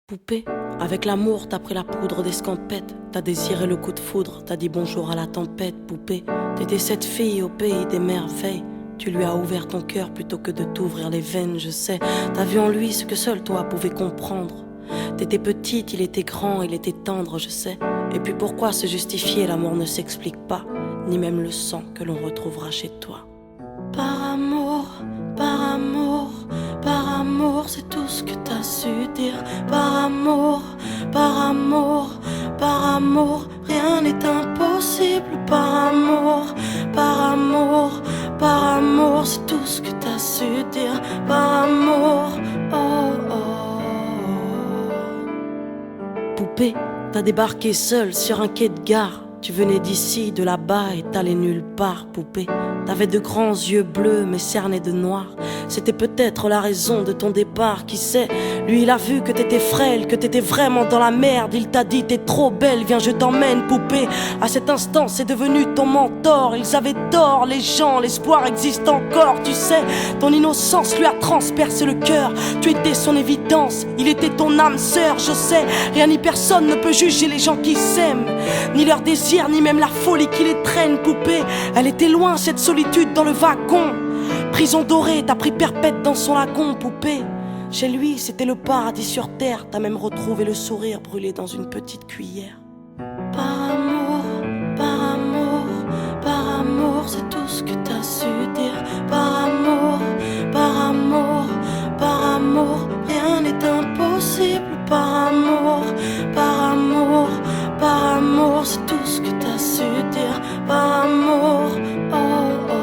Poupée, avec l'amour t'as pris la poudre d'escampette. T'as désiré le coup de foudre, t'as dit bonjour à la tempête. Poupée, t'étais cette fille au pays des merveilles. Tu lui as ouvert ton cœur plutôt que de t'ouvrir les veines, je sais. T'as vu en lui ce que seul toi pouvais comprendre. T'étais petite, il était grand, il était tendre, je sais. Et puis pourquoi se justifier, l'amour ne s'explique pas, ni même le sang que l'on retrouvera chez toi. Par amour, par amour, par amour, c'est tout ce que t'as su dire. Par amour, par amour, par amour, rien n'est impossible. Par amour, par amour, par amour, c'est tout ce que t'as su dire. Par amour, oh oh. Poupée, t'as débarqué seule sur un quai de gare. Tu venais d'ici, de là-bas et t'allais nulle part, poupée. T'avais de grands yeux bleus mais cernés de noir. C'était peut-être la raison de ton départ, qui sait. Lui il a vu que t'étais frêle, que t'étais vraiment dans la merde. Il t'a dit t'es trop belle, viens je t'emmène, poupée. À cet instant c'est devenu ton mentor. Ils avaient tort les gens, l'espoir existe encore, tu sais. Ton innocence lui a transpercé le cœur. Tu étais son évidence, il était ton âme sœur, je sais. Rien ni personne ne peut juger les gens qui s'aiment, ni leur désir, ni même la folie qui les traîne, poupée. Elle était loin cette solitude dans le wagon. Prison dorée, t'as pris perpète dans son lagon, poupée. Chez lui, c'était le paradis sur terre. T'as même retrouvé le sourire brûlé dans une petite cuillère. Par amour, par amour, par amour, c'est tout ce que t'as su dire. Par amour, par amour, par amour, rien n'est impossible. Par amour, par amour, par amour, c'est tout ce que t'as su dire. Par amour, oh oh.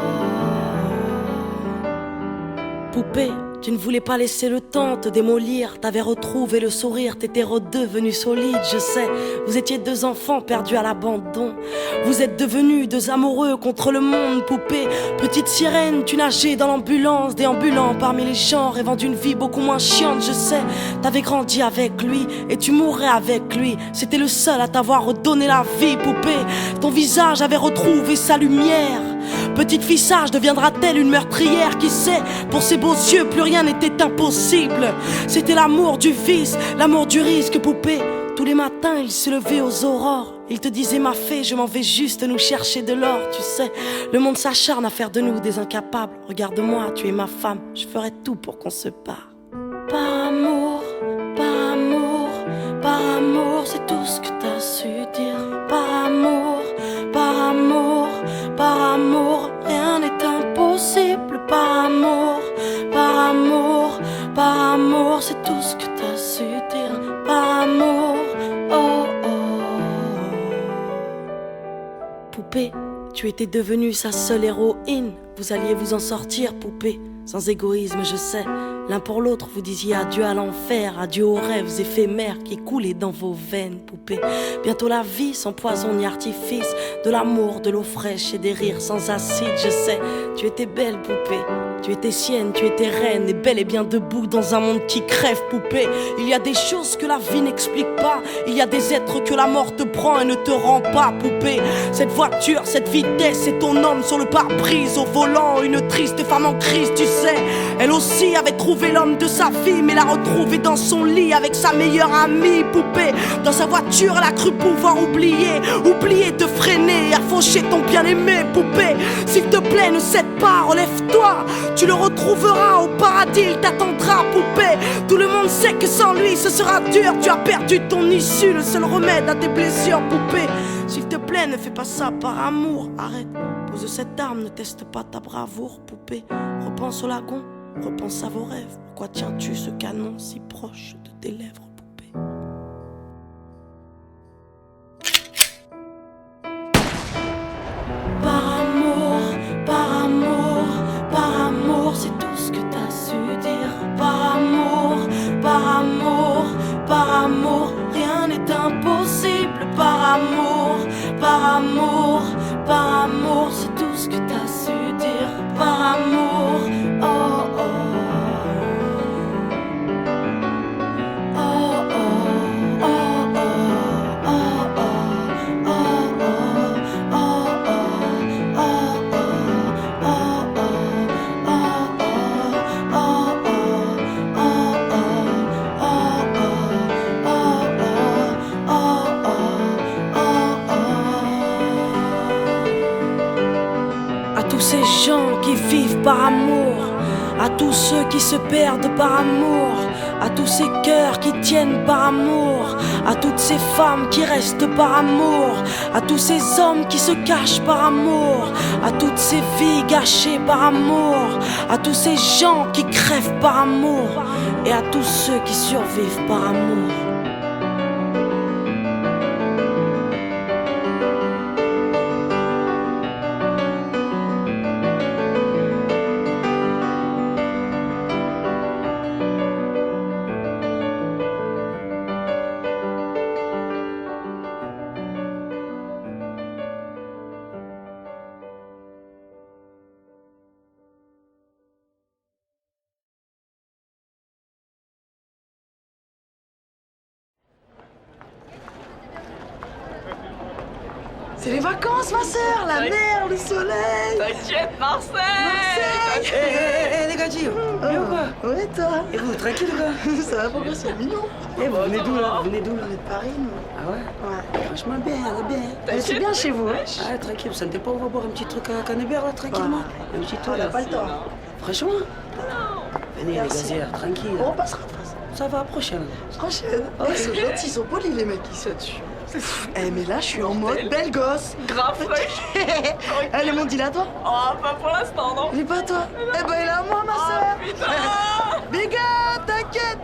Poupée, tu ne voulais pas laisser le temps te démolir. T'avais retrouvé le sourire, t'étais redevenu solide, je sais. Vous étiez deux enfants perdus à l'abandon. Vous êtes devenus deux amoureux contre le monde, poupée. Petite sirène, tu nageais dans l'ambulance, déambulant parmi les gens, rêvant d'une vie beaucoup moins chiante, je sais. T'avais grandi avec lui et tu mourrais avec lui. C'était le seul à t'avoir redonné la vie, poupée. Ton visage avait retrouvé sa lumière. Petite fille sage deviendra-t-elle une meurtrière? Qui sait, pour ses beaux yeux plus rien n'était impossible. C'était l'amour du vice, l'amour du risque, poupée. Tous les matins il se levait aux aurores. Il te disait ma fée, je m'en vais juste nous chercher de l'or. Tu sais, le monde s'acharne à faire de nous des incapables. Regarde-moi, tu es ma femme, je ferai tout pour qu'on se parle. Par amour, par amour, par amour, c'est tout ce que t'as su dire. Par amour, par amour, par amour, rien n'est impossible. Par amour, par amour, par amour, c'est tout ce que t'as su dire. Par amour, oh oh. Poupée, tu étais devenue sa seule héroïne. Vous alliez vous en sortir, poupée, sans égoïsme, je sais. L'un pour l'autre, vous disiez adieu à l'enfer, adieu aux rêves éphémères qui coulaient dans vos veines, poupée. Bientôt la vie sans poison ni artifice, de l'amour, de l'eau fraîche et des rires sans acide, je sais. Tu étais belle, poupée. Tu étais sienne, tu étais reine, et bel et bien debout dans un monde qui crève, poupée. Il y a des choses que la vie n'explique pas. Il y a des êtres que la mort te prend et ne te rend pas, poupée. Cette voiture, cette vitesse, c'est ton homme sur le pare-brise au volant. Une triste femme en crise, tu sais. Elle aussi avait trouvé l'homme de sa vie, mais l'a retrouvé dans son lit avec sa meilleure amie, poupée. Dans sa voiture, elle a cru pouvoir oublier de freiner, à faucher ton bien-aimé, poupée. S'il te plaît, ne cède pas, relève-toi. Tu le retrouveras au paradis, il t'attendra, poupée. Tout le monde sait que sans lui ce sera dur. Tu as perdu ton issue, le seul remède à tes blessures, poupée. S'il te plaît, ne fais pas ça par amour. Arrête, pose cette arme, ne teste pas ta bravoure, poupée. Repense au lagon, repense à vos rêves. Pourquoi tiens-tu ce canon si proche de tes lèvres, poupée? Par amour, par amour, par amour, c'est tout ce que t'as su dire. Par amour, par amour, par amour, rien n'est impossible. Par amour, par amour, par amour, c'est tout ce que t'as su dire. Par amour, oh oh. par amour, à tous ceux qui se perdent par amour, à tous ces cœurs qui tiennent par amour, à toutes ces femmes qui restent par amour, à tous ces hommes qui se cachent par amour, à toutes ces vies gâchées par amour, à tous ces gens qui crèvent par amour, et à tous ceux qui survivent par amour. C'est les vacances, ma sœur, la mer, le soleil. T'inquiète, Marseille. Marseille. Les gars, bien ou quoi? Ouais, toi. Et vous, tranquille ou quoi? Ça va, pourquoi c'est mignon? Eh, vous venez d'où là? Vous venez d'où là? On est de Paris, nous. Ah ouais? Ouais. Franchement, bien, bien. Mais c'est bien chez vous, hein? Ah, tranquille, vous sentez pas, on va boire un petit truc à Canebert là, tranquillement? Un petit tour On n'a là. pas le temps. Franchement? Venez, les Merci. gazières, tranquille. On repassera de toute façon. Ça va, prochaine. Prochaine. Oh, ils sont gentils, ils sont polis, les mecs qui se tuent. Eh, mais là, je suis en mode belle gosse. Grave fraîche. Eh, le monde, il est à toi? Oh, pas pour l'instant, non. Il est pas à toi? Eh ben, il est à moi, ma sœur. Putain. Big up, t'inquiète.